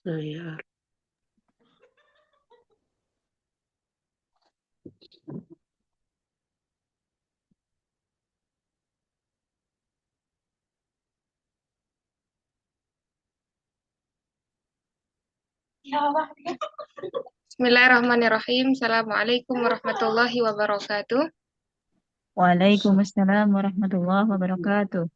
Ya. Bismillahirrahmanirrahim. Assalamualaikum warahmatullahi wabarakatuh. Waalaikumsalam warahmatullahi wabarakatuh.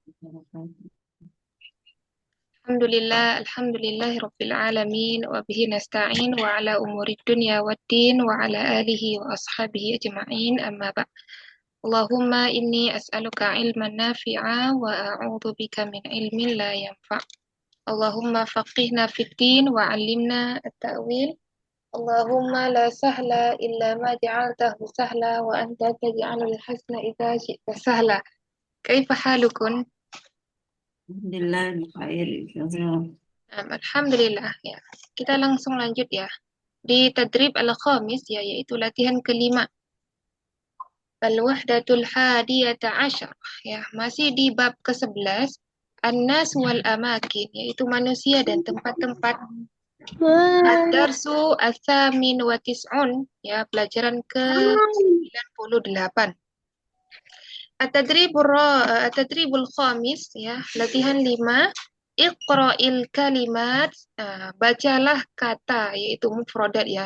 Alhamdulillahi rabbil alamin wa bihi nasta'in wa ala umuri dunya waddin wa ala alihi wa ashabihi ajma'in amma ba'd. Allahumma inni as'aluka ilman nafi'a wa a'udzu bika min ilmin la yanfa'. Allahumma faqihna fid din wa 'allimna at-ta'wil. Allahumma la sahla illa ma ja'altahu sahla wa anta taj'alul hasna idza syi'ta sahla. Kaifa halukun? Alhamdulillah, khair. Alhamdulillah ya. Kita langsung lanjut ya. Di tadrib al-khamis ya, yaitu latihan kelima. Al-wahdatul hadiyata asyar ya, masih di bab ke-11 An-nas wal amakin, yaitu manusia dan tempat-tempat. Ad-darsu ats-tsamin wa tis'un ya, pelajaran ke-98. At-tadribul khamis ya, latihan 5. Iqra'il kalimat, bacalah kata, yaitu mufradat ya,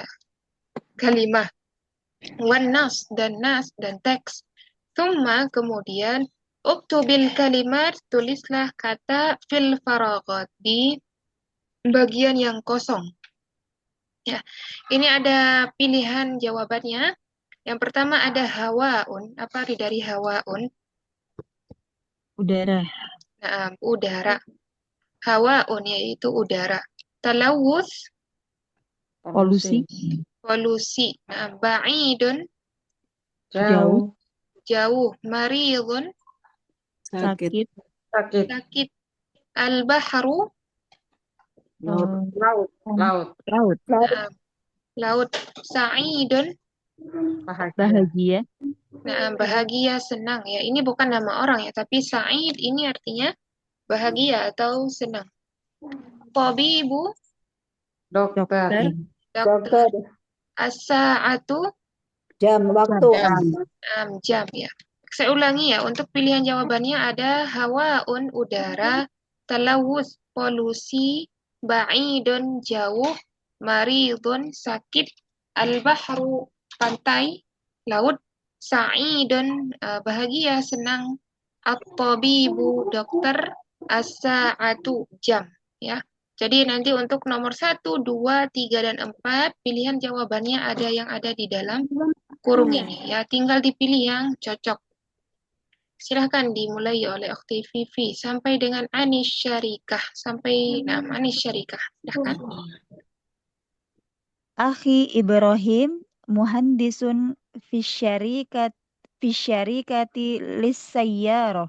kalimah. Wan nas dan teks. Thumma, kemudian, uktubil kalimat, tulislah kata fil faragat, di bagian yang kosong. Ya, ini ada pilihan jawabannya. Yang pertama ada hawaun. Apa arti dari hawaun? Udara, Nah, udara. Hawaun yaitu udara. Talawus, polusi, polusi. Nah, ba'idun, jauh, Jauh, jauh. Maridun, sakit, sakit, sakit. Al-bahru, eh, laut, laut, laut, nah, laut. Sa'idun, bahagia. bahagia, nah, bahagia, senang. Ya, ini bukan nama orang ya, tapi Sa'id ini artinya bahagia atau senang. Tabibu, Dokter, dokter, dokter. Dokter, As-sa'atu, jam, jam, waktu. jam, jam ya. Saya ulangi ya, untuk pilihan jawabannya ada hawaun, udara, talawus, polusi, ba'idun, jauh, maridun, sakit, al-bahru, pantai, laut, sa'idun, bahagia, senang, at-tabibu, dokter, as-sa'atu, jam. Ya. Jadi nanti untuk nomor 1, 2, 3, dan 4, pilihan jawabannya ada yang ada di dalam kurung ini. Ya, tinggal dipilih yang cocok. Silahkan dimulai oleh Ukhti Vivi sampai dengan Anis Syarikah. Anis Syarikah. Silahkan. Akhi Ibrahim, muhandisun fi syarikati lis-sayyarah,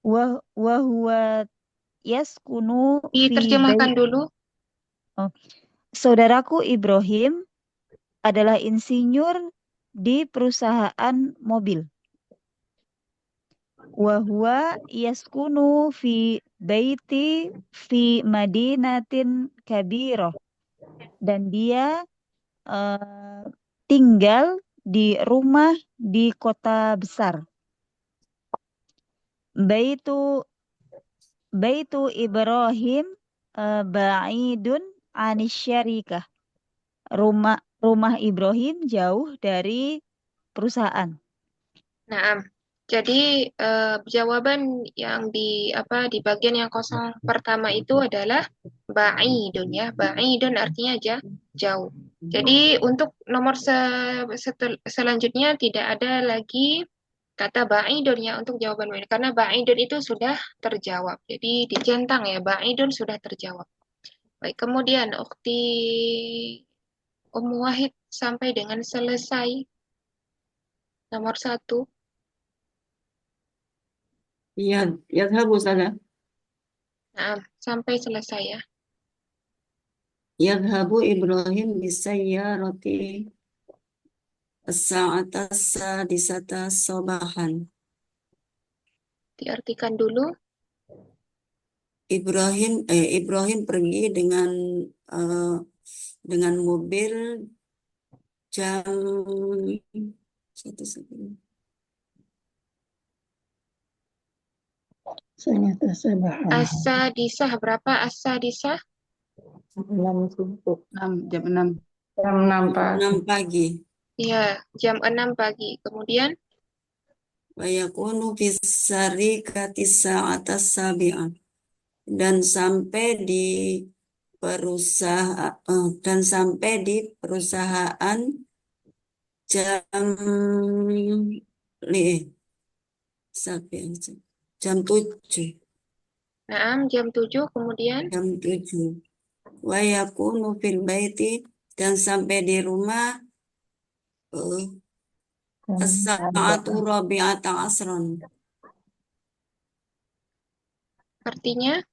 wa huwa yaskunu fi Diterjemahkan bait. dulu. Oh, saudaraku Ibrahim adalah insinyur di perusahaan mobil. Wa huwa yaskunu fi baiti fi madinatin kabirah, dan dia eh, tinggal di rumah di kota besar. Baitu Baitu Ibrahim ba'idun anis syarikah. Rumah Ibrahim jauh dari perusahaan. Nah, jadi jawaban yang di bagian yang kosong pertama itu adalah ba'idun ya. Ba'idun artinya aja jauh. Jadi untuk nomor selanjutnya tidak ada lagi kata ba'idun ya untuk jawaban ini, karena ba'idun itu sudah terjawab. Jadi dicentang ya, ba'idun sudah terjawab. Baik, kemudian Ukti Wahid sampai dengan selesai nomor 1. Yadhabu sana. Nah, sampai selesai ya. Yadhabu Ibrahim bisayyarati as-sa'ata as-sadisata sabahan. Diartikan dulu. Ibrahim pergi dengan mobil jam satu sebelum. As-sadisah berapa as-sadisah? Jam 6. Jam 6 pagi. 6 pagi. Ya, jam 6 pagi. Kemudian Wa yakunu fi syarikati sa'ata sabi'ah. Dan sampai di perusahaan jam jam 7. Naam, jam 7, kemudian Jam 7. Wa yakunu fil baiti, dan sampai di rumah as-sa'atu rabi'ata asran. artinya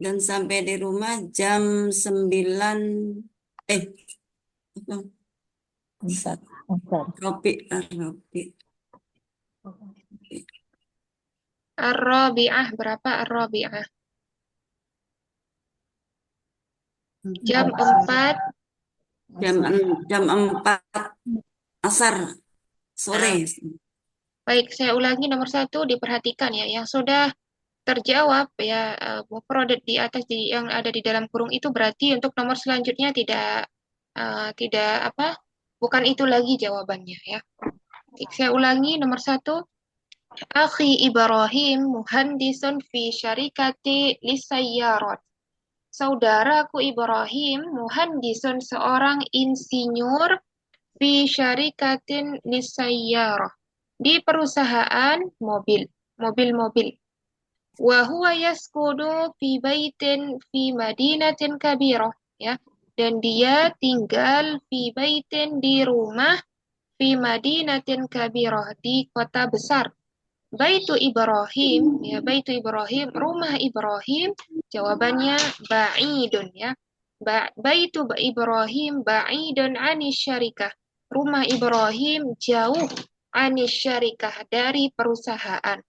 Dan sampai di rumah jam 9 Robi. ar-rabi'ah berapa ar-rabi'ah? Jam 4 Jam 4 asar sore. Baik, saya ulangi nomor 1, diperhatikan ya, yang sudah terjawab ya mufradat di atas yang ada di dalam kurung itu berarti untuk nomor selanjutnya tidak bukan itu lagi jawabannya ya. Baik, saya ulangi nomor 1, Akhi Ibrahim muhandisun fi syarikati lisayyarat. Saudaraku Ibrahim muhandisun seorang insinyur fi syarikatin lisayyarah, di perusahaan mobil-mobil. Wa huwa yaskunu fi baitin fi madinatin kabirah, ya. Dan dia tinggal fi baitin, di rumah, fi madinatin kabirah, di kota besar. Baitu Ibrahim, ya, Baitu Ibrahim, rumah Ibrahim, jawabannya ba'idun, ya. Baitu Ibrahim ba'idun anis syarikah. Rumah Ibrahim jauh anis syarikah, dari perusahaan.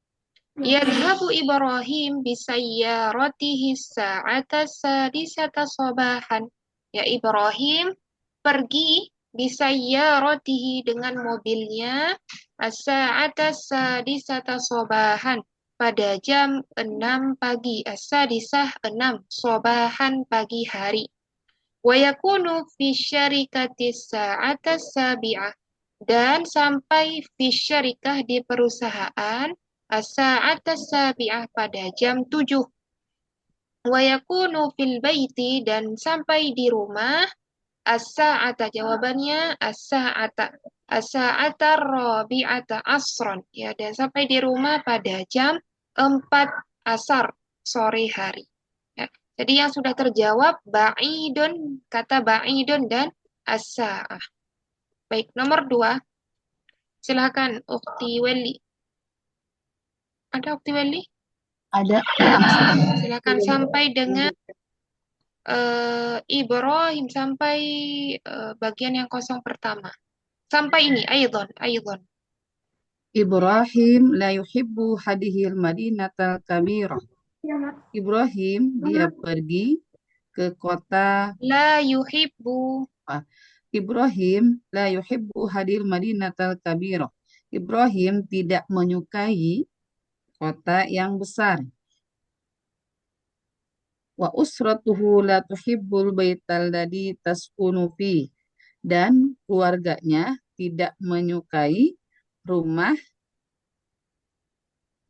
Yadhabu Ibrahim bisayyaratihi sa'ata sadisata sabahan. Ya, Ibrahim pergi bisayyaratihi, dengan mobilnya, as-sa'ata sadisata sabahan, pada jam 6 pagi. As-sadisah 6, sabahan pagi hari. Wa yakunu fi syarikati sa'ata sabi'ah, dan sampai fi syarikah, di perusahaan, as-sa'ata sabi'ah, pada jam 7. Wa yakunu fil baiti, dan sampai di rumah, as-sa'ata, jawabannya as-sa'ata rabi'ata asran, ya, dan sampai di rumah pada jam 4 asar, sore hari. Ya. Jadi yang sudah terjawab ba'idun, kata ba'idun dan as-sa'ah. Baik, nomor 2. Silakan Ukhti Weli. Ada Ukhti Weli? Ada. Silakan sampai dengan Ibrahim, sampai bagian yang kosong pertama. Sampai ini, aidon. Ibrahim la yuhibbu hadihil madinatal kabirah. Ibrahim dia pergi ke kota. La yuhibbu. Ibrahim la yuhibbu hadihil madinatal kabirah. Ibrahim tidak menyukai kota yang besar. Wa usratuhu la tuhibbul baital ladzi taskunu fi. Dan keluarganya tidak menyukai rumah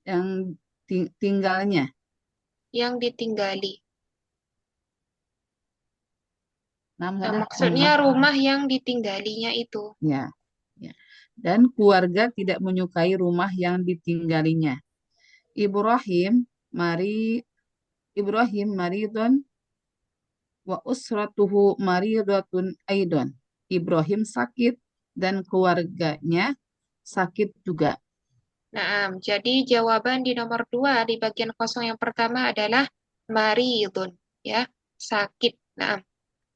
yang tinggalnya. Yang ditinggali. Nah, maksudnya rumah yang ditinggalinya itu. Ya. Dan keluarga tidak menyukai rumah yang ditinggalinya. Ibrahim maridun wa usratuhu maridatun aidon. Ibrahim sakit dan keluarganya sakit juga. Nah, jadi jawaban di nomor 2 di bagian kosong yang pertama adalah maridun, ya, sakit. Nah,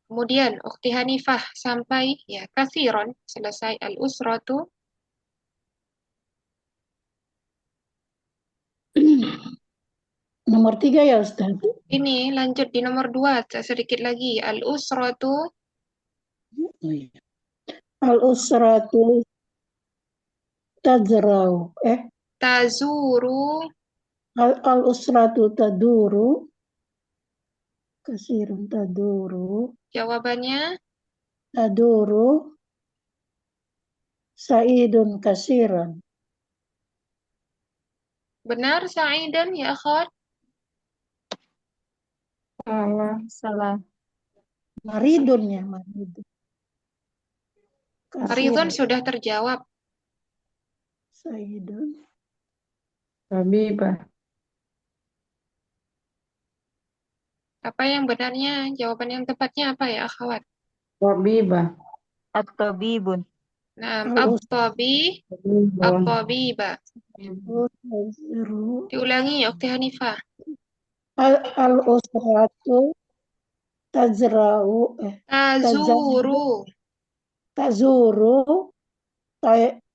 kemudian Ukhti Hanifah sampai ya kasiron, selesai al-usratu. Nomor Nomor 3 ya Ustaz. Ini lanjut di nomor 2, sedikit lagi. Al-usratu Oh, iya. Al-usratu tazrau. tazuru. Al-usratu taduru. Kasirun taduru. Jawabannya Taduru. Saidun kasiran. benar, Sa'idan ya akhwat. Salah. Salah. Maridun ya, maridun. Ridwan Kasiran. sudah terjawab. Saidun. Habibah. Apa yang benarnya? Jawaban yang tepatnya apa ya, akhwat? Habibah. At-tabibun. Nah, Al-usratu Habibun. at-tabiba. tazru. Diulangi ya, Ukti Hanifah. Al-usratu tazrau. Tazuru. Tazuru.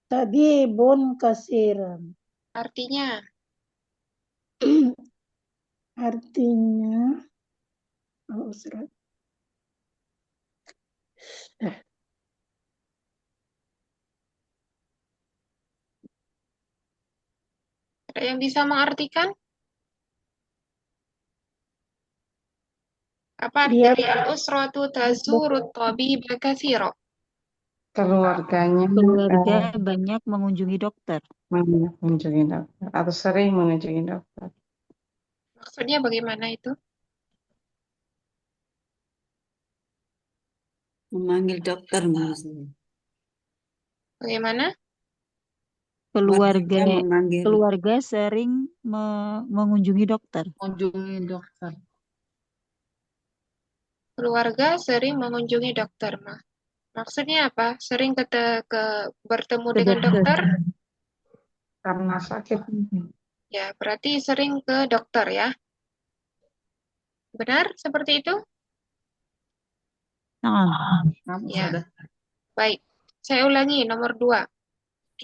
Tabibun kasiran. Artinya, Artinya al-usrat. ada yang bisa mengartikan? Apa arti Dia dari al-usratu tazuru tabiba katsira? Keluarganya Keluarga banyak mengunjungi dokter. mengunjungi dokter atau sering mengunjungi dokter. Maksudnya bagaimana itu? Memanggil dokter maksudnya. Bagaimana? Keluarga Mereka memanggil keluarga sering mengunjungi dokter. Kunjungi dokter. Keluarga sering mengunjungi dokter, Ma. Maksudnya apa? Sering bertemu Ke dengan dokter? Karena sakit. Ya, berarti sering ke dokter ya. Benar seperti itu? Nah, Kamu Ya. sudah. Baik. Saya ulangi nomor 2.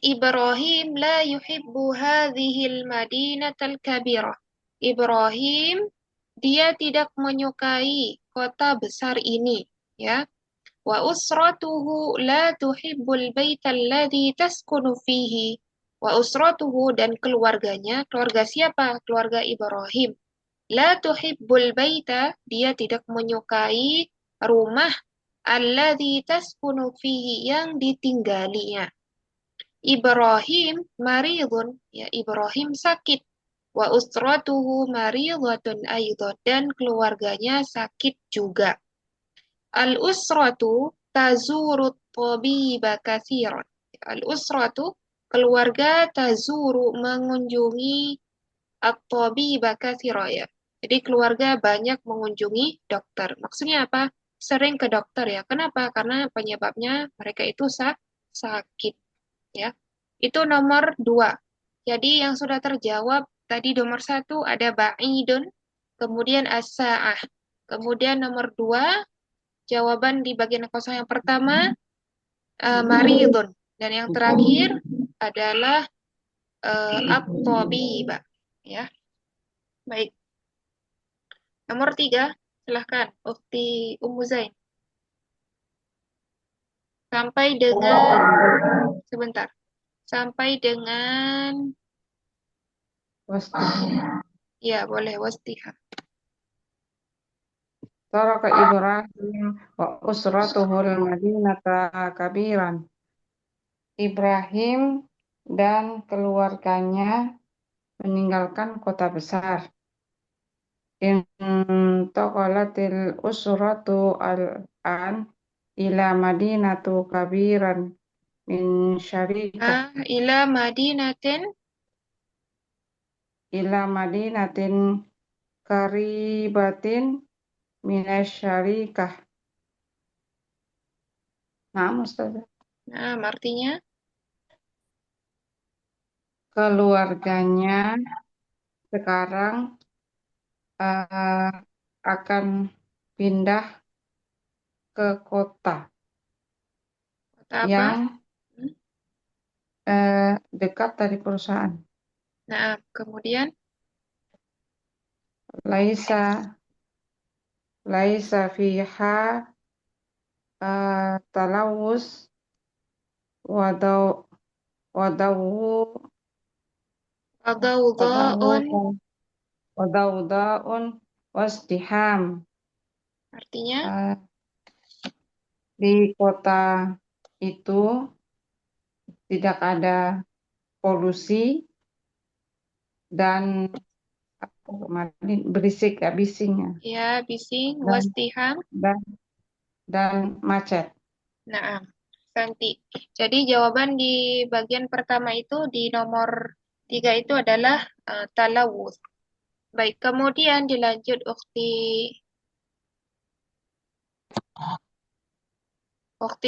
Ibrahim la yuhibbu hadhil madinatal kabirah. Ibrahim dia tidak menyukai kota besar ini, ya. Wa usratuhu la tuhibbul baital ladzi taskunu fihi. Wa usratuhu dan keluarganya, keluarga siapa? Keluarga Ibrahim. La tuhibbul baita, dia tidak menyukai rumah alladzi taskunu fihi yang ditinggalinya. Ibrahim maridun, ya Ibrahim sakit. Wa usratuhu maridatun aidon dan keluarganya sakit juga. Al-usratu tazuru tabiba katsiran. Al-usratu keluarga tazuru mengunjungi at-tabiba katsiran ya. Jadi keluarga banyak mengunjungi dokter. Maksudnya apa? Sering ke dokter ya. Kenapa? Karena penyebabnya mereka itu sakit ya. Itu nomor 2. Jadi yang sudah terjawab tadi nomor 1 ada ba'idun, kemudian as-sa'ah. Kemudian nomor 2 jawaban di bagian kosong yang pertama maridun dan yang terakhir adalah at-tabiba ya. Baik. Nomor 3, silahkan Ukti Ummu Zain. Sampai dengan sebentar. Sampai dengan ya boleh wastiha. Taraka Ibrahim wa usratuhul madinata kabiran. Ibrahim dan keluarganya meninggalkan kota besar. Intaqalatil usratu al-an ila madinatu kabiran min syarikah Ila madinatin karibatin minasyarikah. Nah, Ustazah. Nah, artinya Keluarganya sekarang akan pindah ke kota kota apa? yang dekat dari perusahaan. Nah, kemudian Laisa laisa fiha talawus wadau wadau Wadawdha'un wadaudaun wasdiham. artinya Eh, di kota itu tidak ada polusi dan apa kemarin berisik ya bisingnya ya bising, dan wastiham. dan dan macet. Nah, Santi. Jadi jawaban di bagian pertama itu di nomor 3 itu adalah talawus. Baik, kemudian dilanjut Ukti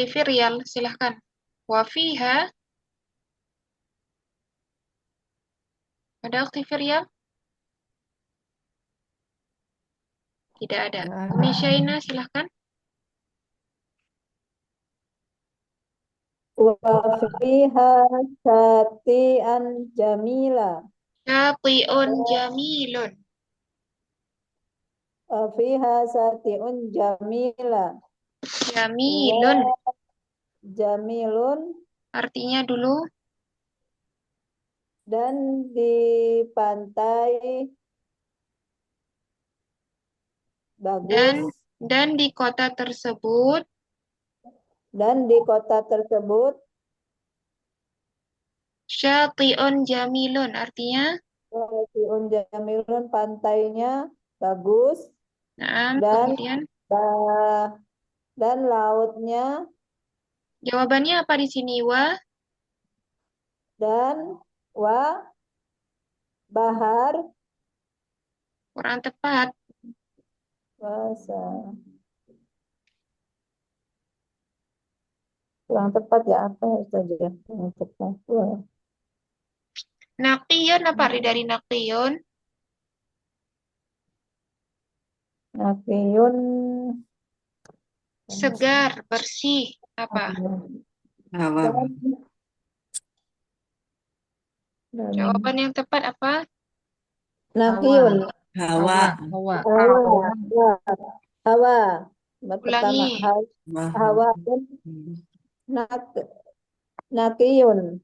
Firial, silahkan. Wafiha, ada Ukti Firial? Tidak ada. Umi Syaina, silahkan. وفيها شاطئا جميلا Syati'un jamilun. وفيها شاطئ جميلا Jamilun. وجميل Artinya dulu, dan di pantai bagus dan di kota tersebut, dan di kota tersebut syati'un jamilun. Artinya, Syati'un jamilun, pantainya bagus nah, dan kemudian dan lautnya jawabannya apa di sini? dan bahar Kurang tepat. bahasa kurang tepat ya, apa saja kurang tepat. Wah. Naqiyun apa arti dari naqiyun? Nafiyun Segar, bersih. Apa? Hawa. dan Jawaban yang tepat apa? Nafiyun Hawa. Hawa. hawa hawa pertama Ulangi. hawa dan nakiyun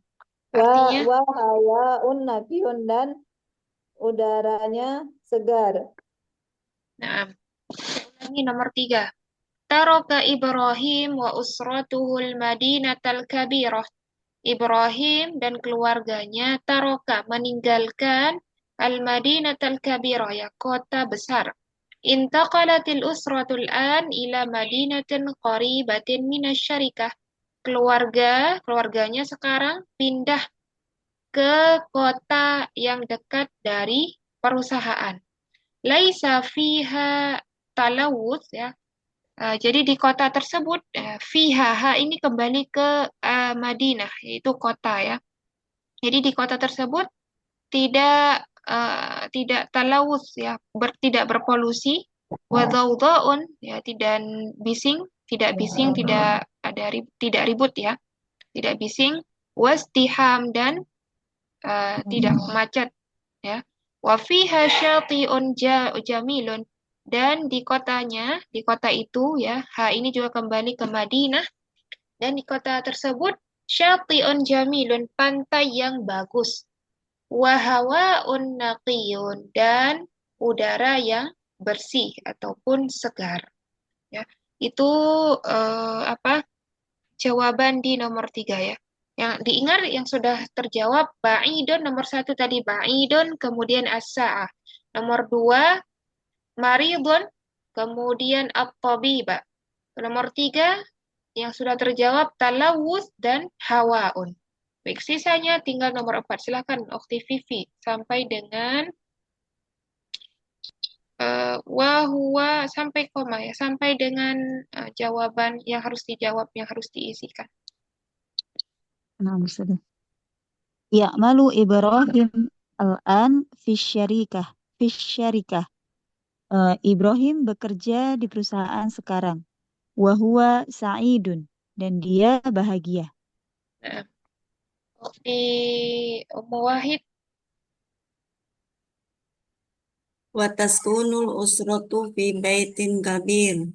Artinya, hawaun nakiyun, dan udaranya segar. nah, saya ulangi nomor 3. Taraka Ibrahim wa usratuhul madinatal kabirah. Ibrahim dan keluarganya taroka meninggalkan al-madinatal kabirah, ya kota besar. Intaqalatil usratul an ila madinatin qaribatin minasyarikah. Keluarganya sekarang pindah ke kota yang dekat dari perusahaan. Laisa fiha talawus, ya. Jadi di kota tersebut fiha ini kembali ke Madinah, yaitu kota, ya. Jadi di kota tersebut tidak talawus, ya, tidak berpolusi, wadawdaun, ya, tidak bising, tidak ada tidak ribut, ya, tidak bising, wastiham, dan tidak macet, ya. Wa fiha syati'un jamilun, dan di kota itu, ya, ini juga kembali ke Madinah, dan di kota tersebut syati'un jamilun, pantai yang bagus, wa hawaun naqiyun, dan udara yang bersih ataupun segar, ya. Itu jawaban di nomor 3, ya. Yang diingat yang sudah terjawab ba'idun, nomor 1 tadi ba'idun, kemudian as-sa'ah. Nomor 2 maridun, kemudian at-tabiba. Nomor 3 yang sudah terjawab talawus dan hawaun. Baik, sisanya tinggal nomor 4. Silakan Ukti Vivi sampai dengan huwa sampai koma, ya, sampai dengan jawaban yang harus dijawab, yang harus diisikan. Nah, sudah. Ya'malu Ibrahim al-an fi syarikah. Ibrahim bekerja di perusahaan sekarang. Wa huwa sa'idun, dan dia bahagia. Nah, Ukti Ummu Wahid, Wa taskunul usratu fi baitin kabir.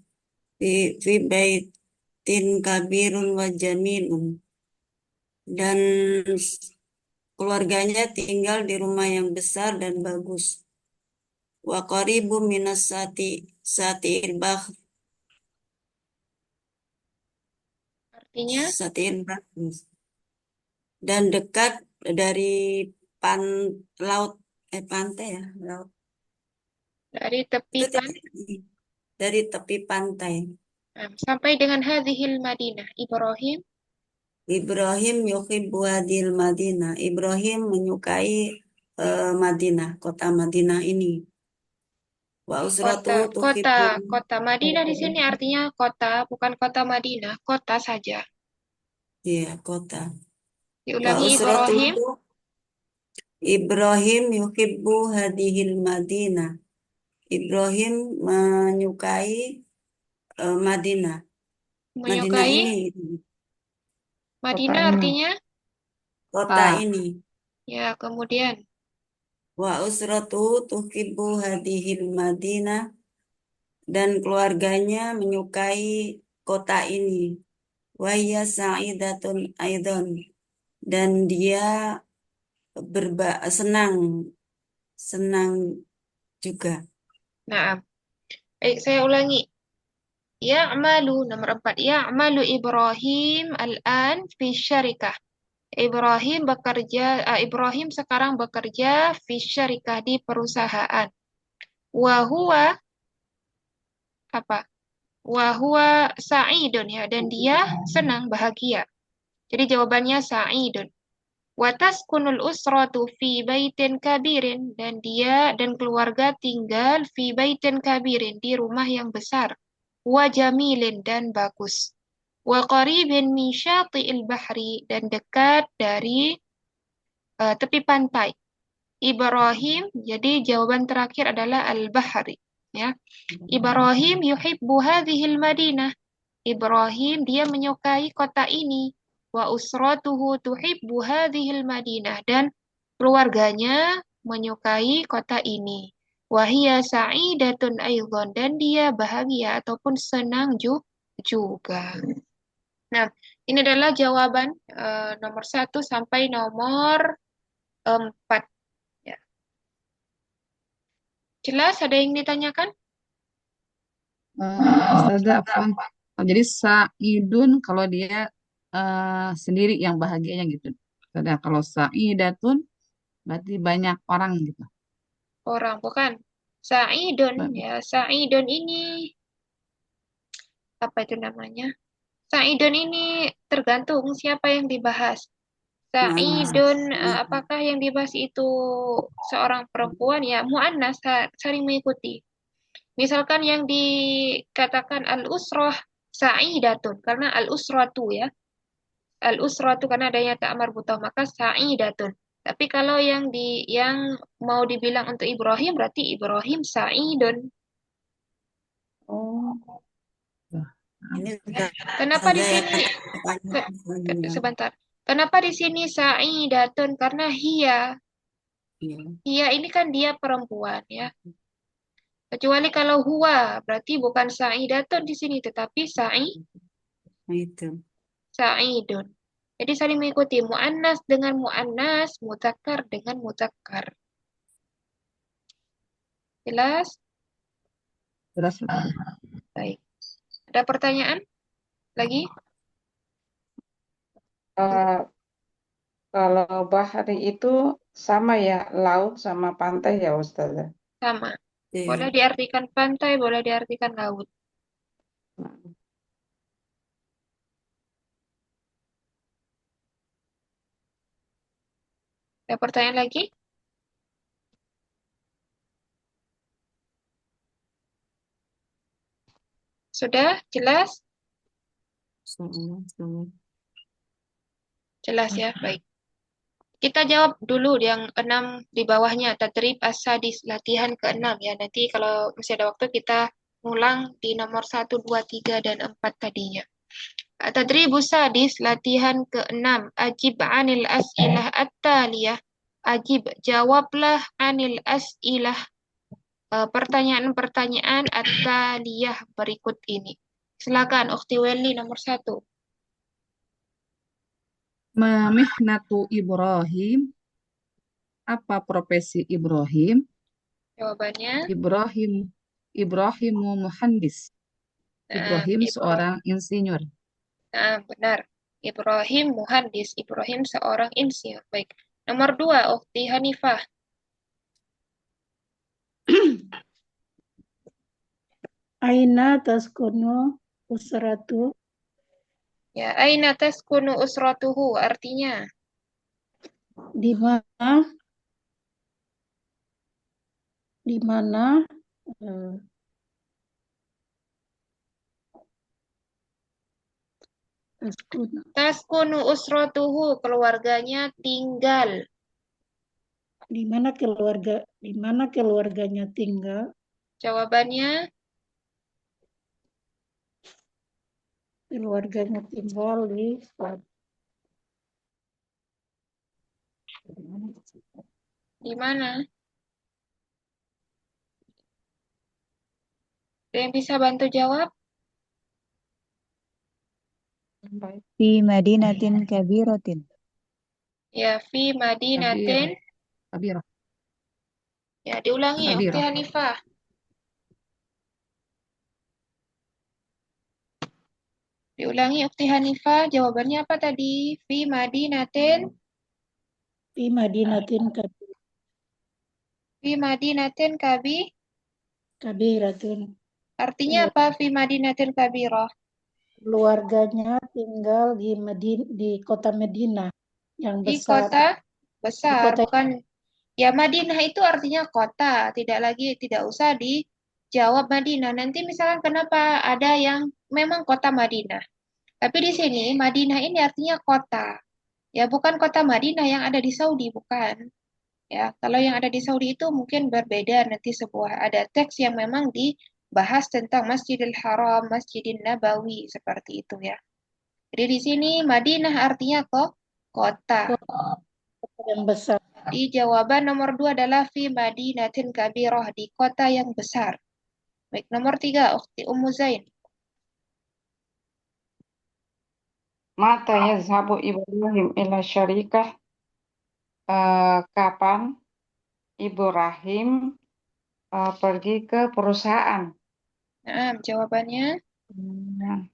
Fi baitin kabirun wa jamilun. Dan keluarganya tinggal di rumah yang besar dan bagus. Wa qaribu minas sati'il bahr. Artinya, Sati'il bahr. Dan dekat dari pan laut pantai ya, laut. dari tepi Itu dari tepi pantai. sampai dengan hadhil Madinah. Ibrahim yuhibbu hadil Madinah. Ibrahim menyukai Madinah, kota Madinah ini. Wa usratu tuhibbu. Kota Madinah di sini artinya kota, bukan kota Madinah, kota saja. Iya, kota. Wa Diulangi usratu Ibrahim. Ibrahim yuhibbu hadihil Madinah. Ibrahim menyukai Madinah. Madinah Menyukai ini, Madinah ini. artinya kota ini. ya, kemudian Wa usratu tuhibbu hadihil Madinah. Dan keluarganya menyukai kota ini. Wa hiya sa'idatun aidon. Dan dia senang juga. nah, baik saya ulangi. Ya'malu nomor 4. Ya'malu Ibrahim al-an fi syarikah. Ibrahim sekarang bekerja fi syarikah di perusahaan. Wa huwa apa? Wa huwa sa'idun ya, dan dia senang, bahagia. Jadi jawabannya sa'idun. Wa taskunul usratu fi baitin kabirin, dan dia dan keluarga tinggal fi baitin kabirin, di rumah yang besar. Wa jamilin, dan bagus. Wa qaribin min syati'il bahri, dan dekat dari tepi pantai. Ibrahim, jadi jawaban terakhir adalah al-bahri ya. Ibrahim yuhibbu hadhil Madinah. Ibrahim dia menyukai kota ini. Wa usratuhu tuhibbu hadhil Madinah, dan keluarganya menyukai kota ini. Wa hiya sa'idatun aidan, dan dia bahagia ataupun senang juga. Nah, ini adalah jawaban nomor 1 sampai nomor 4 ya. Jelas, ada yang ditanyakan? Ustazah Afwan. Jadi Sa'idun kalau dia sendiri yang bahagianya gitu. Ustazah, kalau Sa'idatun berarti banyak orang gitu. Orang, bukan. Sa'idun ya. Sa'idun ini apa itu namanya? Sa'idun ini tergantung siapa yang dibahas. Sa'idun apakah yang dibahas itu seorang perempuan ya, mu'annas, saling mengikuti. Misalkan yang dikatakan al-usrah sa'idatun, karena al-usratu ya. Al-usratu karena adanya tak marbutah, maka sa'idatun. Tapi kalau yang mau dibilang untuk Ibrahim, berarti Ibrahim sa'idun. Oh, Ini Kenapa di sini sebentar? Kenapa di sini sa'idatun? Karena hiya ini kan dia perempuan ya. Kecuali kalau huwa, berarti bukan sa'idatun di sini, tetapi sa'idun. Jadi saling mengikuti, mu'annas dengan mu'annas, mudzakkar dengan mudzakkar. Jelas? Jelas. Baik. Ada pertanyaan lagi? kalau bahari itu sama ya, laut sama pantai ya Ustazah? Sama. Boleh diartikan pantai, boleh diartikan laut. Ada pertanyaan lagi? Sudah? Jelas? Jelas ya? Baik. Kita jawab dulu yang 6 di bawahnya, tadrib as-sadis, latihan ke-6 ya. Nanti kalau masih ada waktu kita ulang di nomor 1, 2, 3, dan 4 tadinya. Tadribus sadis, latihan ke-6. Ajib anil as'ilah at-taliyah. Ajib, jawablah anil as'ilah pertanyaan-pertanyaan at-taliyah berikut ini. Silakan, Ukhti Welly nomor 1. Ma mihnatu Ibrahim. Apa profesi Ibrahim? Jawabannya, Ibrahim. Ibrahimu muhandis. Ibrahim Ibrahim. seorang insinyur. Benar. Ibrahim muhandis. Ibrahim seorang insinyur. Baik. Nomor 2, Ukhti Hanifah. Aina taskunu usratu. Ya, aina taskunu usratuhu artinya Di mana? Di mana? eh, taskunu. taskunu usratuhu keluarganya tinggal. Di mana keluarganya tinggal? Jawabannya Keluarganya tinggal di di mana? Ada yang bisa bantu jawab? Fi madinatin kabiratin. Ya, fi Kabir. madinatin. Kabir. Ya, diulangi Ukhti Kabir. Hanifah. Diulangi Ukhti Hanifah, jawabannya apa tadi? Fi madinatin. Fi madinatin Fi madinatin kabiratun. artinya apa? Fi madinatin kabirah. Keluarganya tinggal di kota Medina yang Di besar. kota Di besar, kota bukan. Ya, Madinah itu artinya kota, tidak usah dijawab Madinah. Nanti misalkan kenapa ada yang memang kota Madinah. Tapi di sini Madinah ini artinya kota. Ya, bukan kota Madinah yang ada di Saudi, bukan. Ya, kalau yang ada di Saudi itu mungkin berbeda nanti ada teks yang memang dibahas tentang Masjidil Haram, Masjidin Nabawi seperti itu ya. Jadi di sini Madinah artinya kok kota. yang besar. Di jawaban nomor 2 adalah fi madinatin kabirah, di kota yang besar. Baik, nomor 3, Ukhti Ummu Zain. Mata yazhabu Ibrahim ila syarikah. Kapan Ibrahim pergi ke perusahaan? Nah, jawabannya Hmm,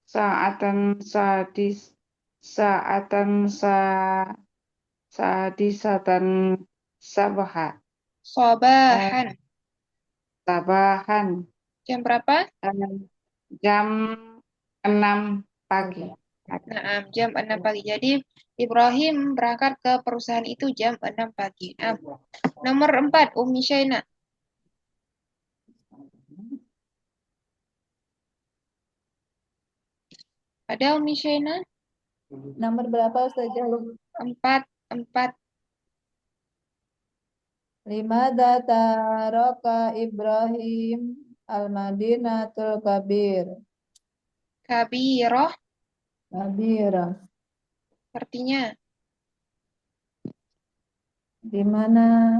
Saatan sadis saatan sa sadisatan sabaha sobahan. sabahan Jam berapa? jam 6 pagi. Nah, jam 6 pagi. Jadi Ibrahim berangkat ke perusahaan itu jam 6 pagi. Nah, nomor 4, Ummi Syaina. Ada Ummi Syaina? Nomor berapa Ustazah? 4, 4. Limada taraka Ibrahim al-Madinatul Kabir. Kabiroh Kabira. artinya Di mana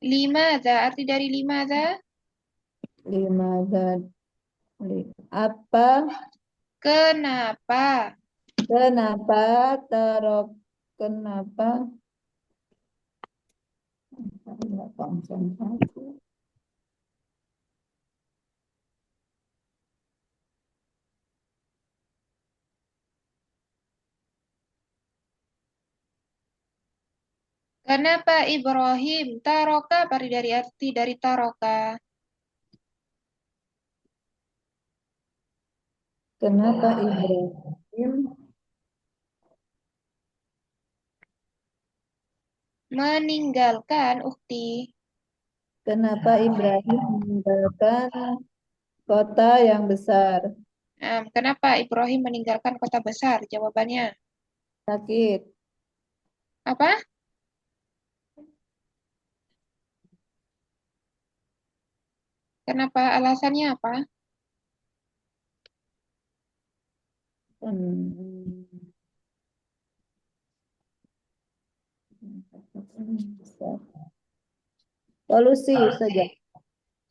limada, arti dari limada? limada apa Kenapa? kenapa tarok kenapa Enggak konsentrasi. Kenapa Ibrahim taroka dari arti dari taroka? Kenapa Ibrahim Meninggalkan ukti. kenapa Ibrahim meninggalkan kota yang besar? Kenapa Ibrahim meninggalkan kota besar? Jawabannya Sakit. apa? Kenapa? Alasannya apa? Hmm. Solusi saja.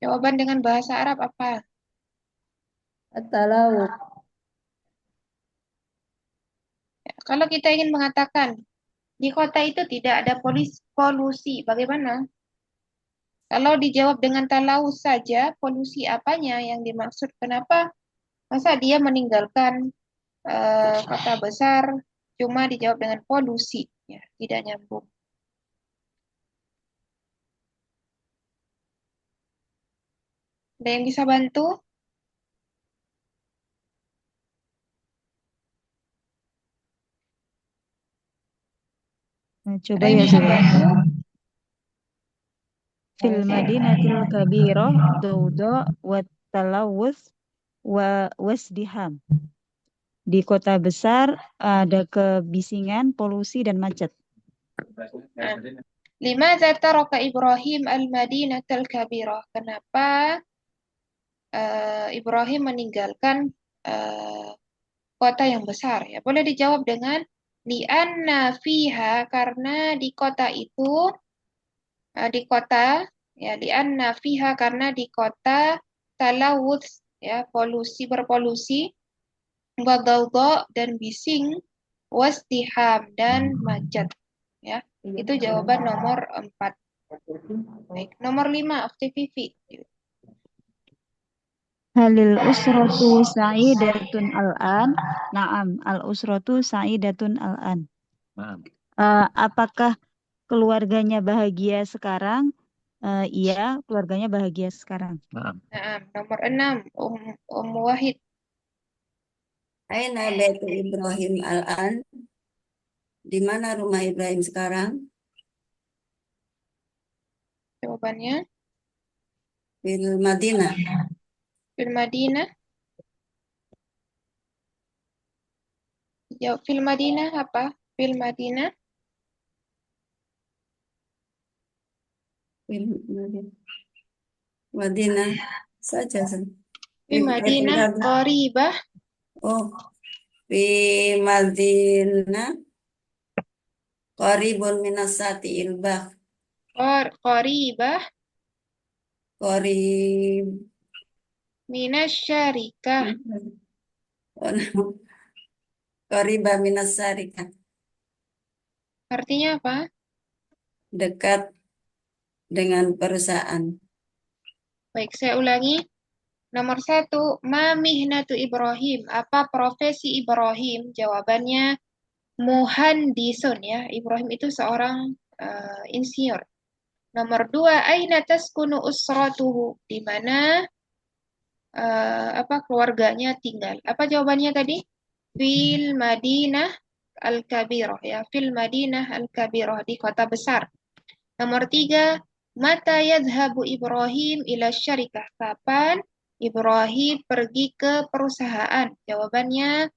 Jawaban dengan bahasa Arab apa? At-talawuth. Kalau kita ingin mengatakan di kota itu tidak ada polusi, bagaimana? Kalau dijawab dengan talaus saja, polusi apanya yang dimaksud? Kenapa? Masa dia meninggalkan kota besar cuma dijawab dengan polusi? Ya, tidak nyambung. Ada yang bisa bantu? Nah, Ada coba yang ya bisa saya. bantu? Fil madinatil kabirah dawda wa talawuth wa wasdiham. Di kota besar ada kebisingan, polusi, dan macet. Nah, limadza taraka Ibrahim al-Madinatal Kabirah? Kenapa Ibrahim meninggalkan kota yang besar? Ya, boleh dijawab dengan li'anna fiha, karena di kota itu di kota ya li'anna fiha, karena di kota talawuth, ya berpolusi, wadawda dan bising, wasdiham dan macet. Ya, itu jawaban nomor 4. Baik, nomor 5, Ukti Vivi. Halil usratu sa'idatun al-an? Naam, al-usratu sa'idatun al-an. Apakah keluarganya bahagia sekarang? Iya, keluarganya bahagia sekarang. Nah, nomor 6, Wahid. Aina baitu Ibrahim al-an? Di mana rumah Ibrahim sekarang? Jawabannya Fil Madinah. fil Madinah. Jawab fil Madinah apa? Fil Madinah. Fil Madinah. Madinah saja. Fil Madinah qaribah. Oh, fi Madinah qaribun minasati ilbah. Qaribah Qarib. minasyarikah. Oh, no. Qaribah minasarikah. Artinya apa? Dekat dengan perusahaan. Baik, saya ulangi. Nomor 1, ma mihnatu Ibrahim? Apa profesi Ibrahim? Jawabannya muhandisun, ya. Ibrahim itu seorang insinyur. Nomor 2, aina taskunu usratuhu? Di mana keluarganya tinggal? Apa jawabannya tadi? Fil Madinah Al-Kabirah, ya. Fil Madinah Al-Kabirah, di kota besar. Nomor 3, mata yadhhabu Ibrahim ila syarikah? Kapan Ibrahim pergi ke perusahaan? Jawabannya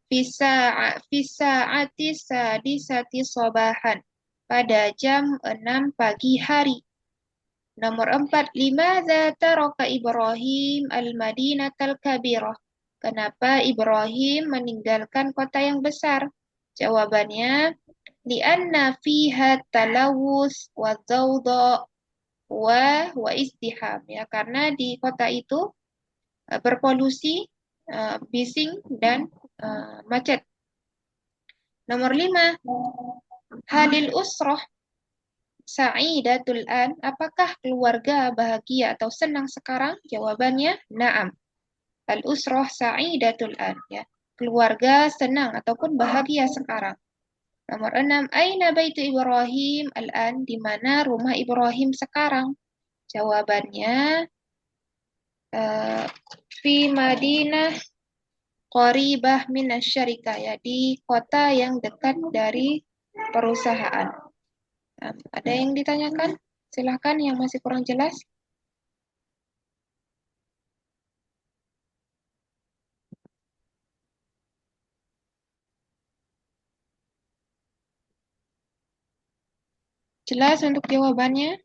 fisa'ati sadisati sobahan, pada jam 6 pagi hari. Nomor 4, limadza taraka Ibrahim al-Madinatal Kabirah? Kenapa Ibrahim meninggalkan kota yang besar? Jawabannya li'anna fiha talawus wa zawda wa izdiham, ya, karena di kota itu berpolusi, bising dan macet. Nomor 5, halil usroh sa'idatul an? Apakah keluarga bahagia atau senang sekarang? Jawabannya na'am. Al usroh sa'idatul an, ya. Keluarga senang ataupun bahagia sekarang. Nomor 6, aina baitu Ibrahim al-an? Di mana rumah Ibrahim sekarang? Jawabannya fi Madinah qaribah minasyarikah, ya, di kota yang dekat dari perusahaan. Ada yang ditanyakan? Silahkan yang masih kurang jelas. Jelas untuk jawabannya?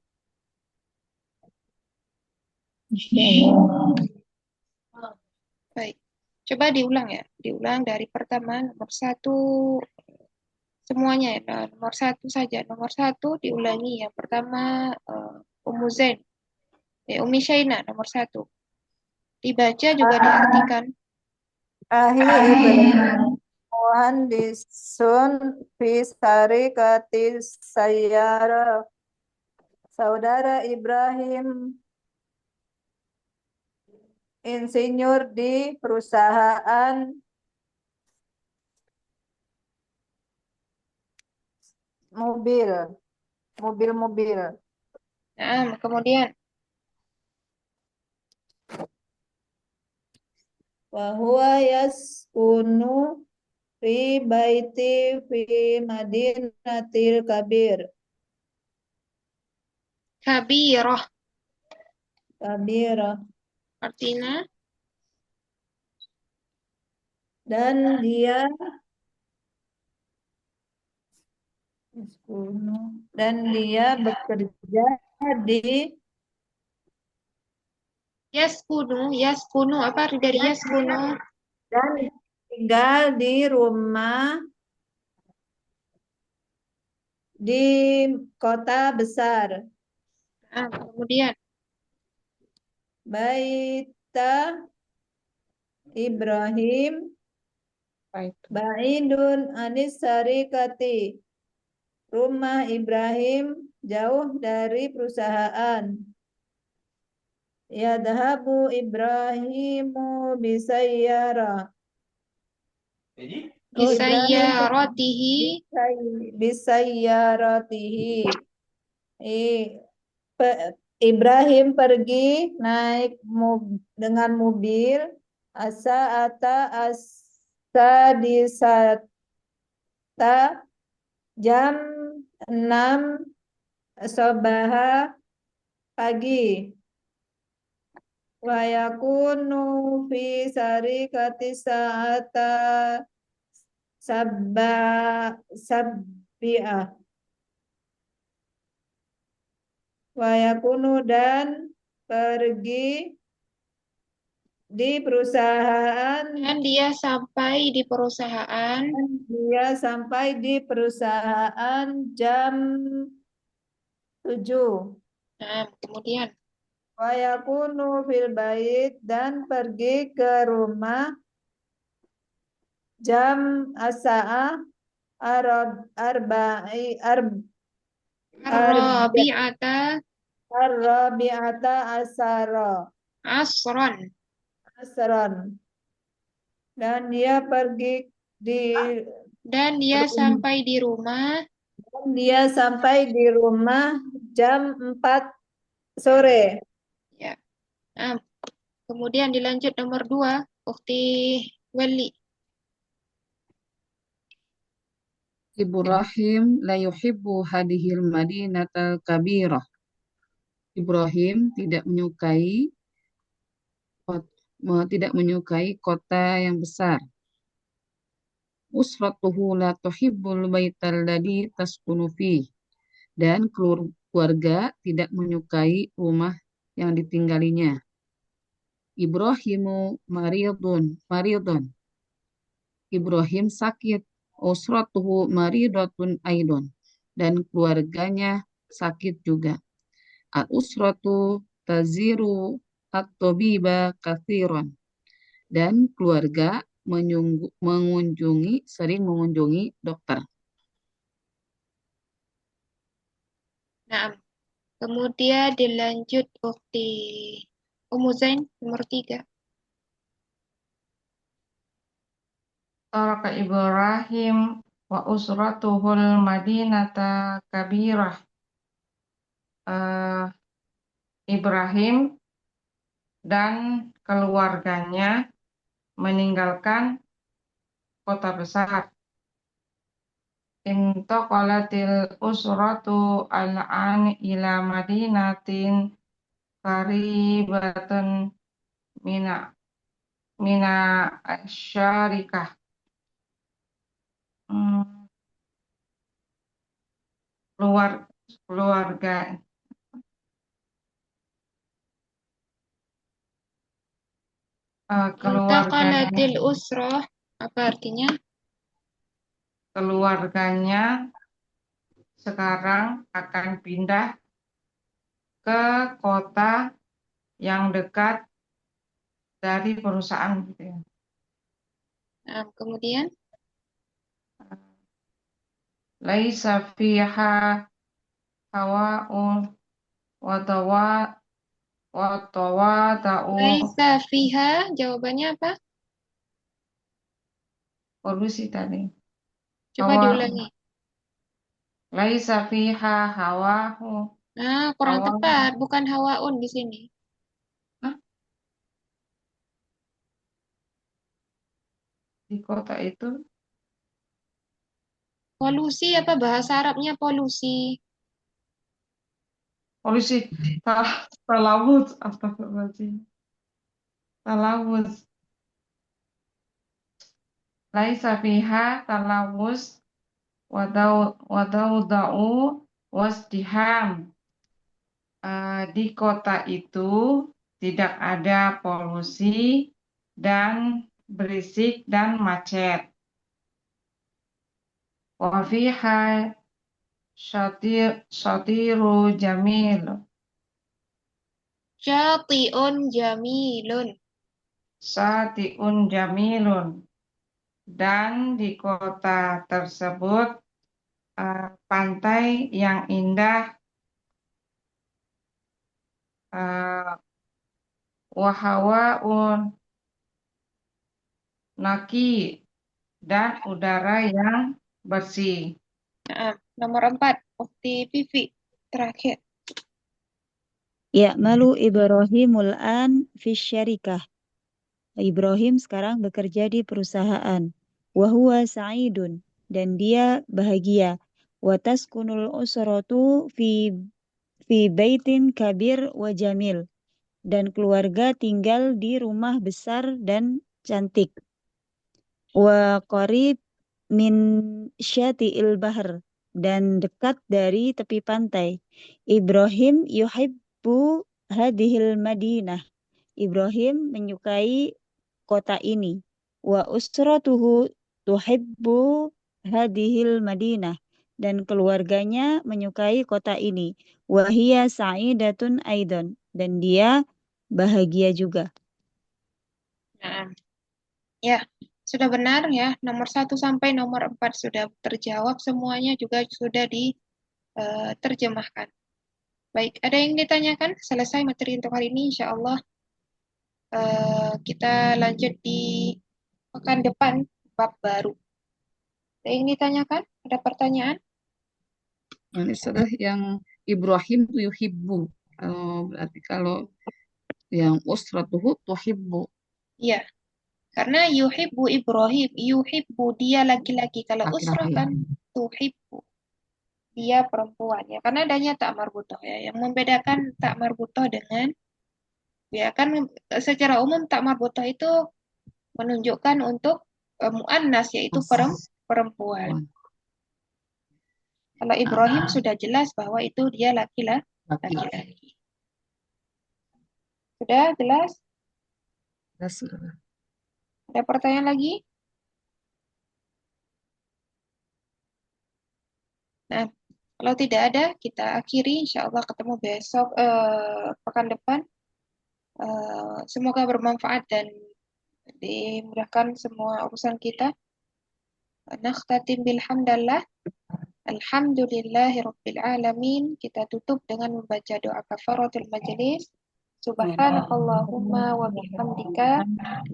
Baik. Coba diulang, ya. Diulang dari pertama, nomor 1 semuanya, ya. Nah, nomor 1 saja. Nomor 1 diulangi. Yang pertama Ummu Zain. Umi Syaina nomor 1. Dibaca juga diartikan. Ahi Ibrahim muhandisun fi syarikatis sayyara. Saudara Ibrahim insinyur di perusahaan mobil-mobil. Nah, kemudian Wa huwa yaskunu fi baiti fi madinatil kabir. kabirah Kabirah. artinya Dan dia yaskunu, dan dia bekerja di yaskunu apa arti dari yaskunu? dan tinggal di rumah di kota besar. Nah, kemudian Baita Ibrahim Baik. ba'idun anis syarikati. Rumah Ibrahim jauh dari perusahaan. Yadhabu Ibrahimu bisayyara. bisayyaratihi Bisayyaratihi. Ibrahim pergi naik dengan mobil asa jam 6 sabaha pagi. Wa yakunu fi sarikati sa'ata sabbi'ah. Wa yakunu dan pergi di perusahaan dan dia sampai di perusahaan jam 7. Nah, kemudian Wa yakunu fil bait dan pergi ke rumah jam as-sa'ah Rabi'ata Ar-Rabi'ata asron asron. Dan dia pergi di dan dia sampai di rumah jam 4 sore. ya. Nah, kemudian dilanjut nomor 2, Ukti Wali. Ibrahim la yuhibbu hadhil madinatal kabirah. Ibrahim tidak menyukai kota yang besar. Usratuhu la tuhibbul baital ladzi taskunu fih. Dan keluarga tidak menyukai rumah yang ditinggalinya. Ibrahimu maridun. Ibrahim sakit. Usratuhu maridatun aidon. Dan keluarganya sakit juga. Al-usratu taziru at-tabiba kathiran. Dan keluarga sering mengunjungi dokter. Nah, kemudian dilanjut Ukti Ummu Zain nomor 3. Taraka Ibrahim wa usratuhul madinata kabirah. Ibrahim dan keluarganya meninggalkan kota besar. Intaqalatil usratu al-an ila madinatin qaribatun mina syarikah. Keluarga Intaqalatil usrah apa artinya? Keluarganya sekarang akan pindah ke kota yang dekat dari perusahaan gitu ya. Nah, kemudian Laisa fiha hawa'un wa tawada'u laisa fiha, jawabannya apa? polusi tadi. Coba Hawa diulangi. laisa fiha hawa'u Nah, kurang hawa tepat, bukan hawaun di sini. Hah? Di kota itu Polusi apa bahasa Arabnya polusi? polusi talawuz astagfirullahaladzim. Talawuz laisa fiha talawuz wadau wasdiham. Di kota itu tidak ada polusi dan berisik dan macet. Wa fiha syatiru jamil. Syati'un jamilun. Satiun jamilun. Dan di kota tersebut pantai yang indah, wahawaun naki, dan udara yang bersih. Nah, nomor 4, Ukti Vivi. Terakhir. Ya'malu Ibrahimul an fi syarikah. Ibrahim sekarang bekerja di perusahaan. Wahuwa sa'idun. Dan dia bahagia. Wa taskunul usratu fi baitin kabir wa jamil. Dan keluarga tinggal di rumah besar dan cantik. Wa qarib min syati'il bahr. Dan dekat dari tepi pantai. Ibrahim yuhibbu hadhil madinah. Ibrahim menyukai kota ini. Wa usratuhu tuhibbu hadhil madinah. Dan keluarganya menyukai kota ini. Wa hiya sa'idatun aidan. Dan dia bahagia juga. Nah, ya, sudah benar ya. Nomor 1 sampai nomor 4 sudah terjawab. Semuanya juga sudah diterjemahkan. Baik, ada yang ditanyakan? Selesai materi untuk hari ini, insya Allah. Kita lanjut di pekan depan, bab baru. Ada yang ditanyakan? Ada pertanyaan? Ini adalah yang Ibrahim tu yuhibbu. Berarti kalau yang usratuhu tuhibbu. Iya, karena yuhibbu Ibrahim, yuhibbu dia laki-laki. Kalau usrah Laki-laki. kan tuhibbu, dia perempuan ya. Karena adanya tak marbutoh ya. Yang membedakan tak marbutoh dengan, ya kan secara umum tak marbutoh itu menunjukkan untuk muannas, yaitu perempuan. Kalau Ibrahim sudah jelas bahwa itu dia laki-laki. Sudah jelas? Ada pertanyaan lagi? Nah, kalau tidak ada, kita akhiri. Insya Allah ketemu besok, pekan depan. Semoga bermanfaat dan dimudahkan semua urusan kita. Nakhtatim bilhamdalillah. Alhamdulillahi Rabbil Alamin. Kita tutup dengan membaca doa kafaratul majelis. Subhanakallahumma wa bihamdika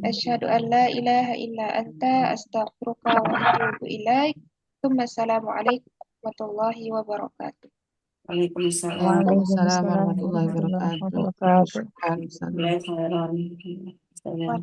asyhadu an la ilaha illa anta astaghfiruka wa atubu ilaik. Assalamualaikum warahmatullahi wabarakatuh. Waalaikumsalam. Waalaikumsalam warahmatullahi wabarakatuh. wabarakatuh. Waalaikumsalam. Waalaikumsalam.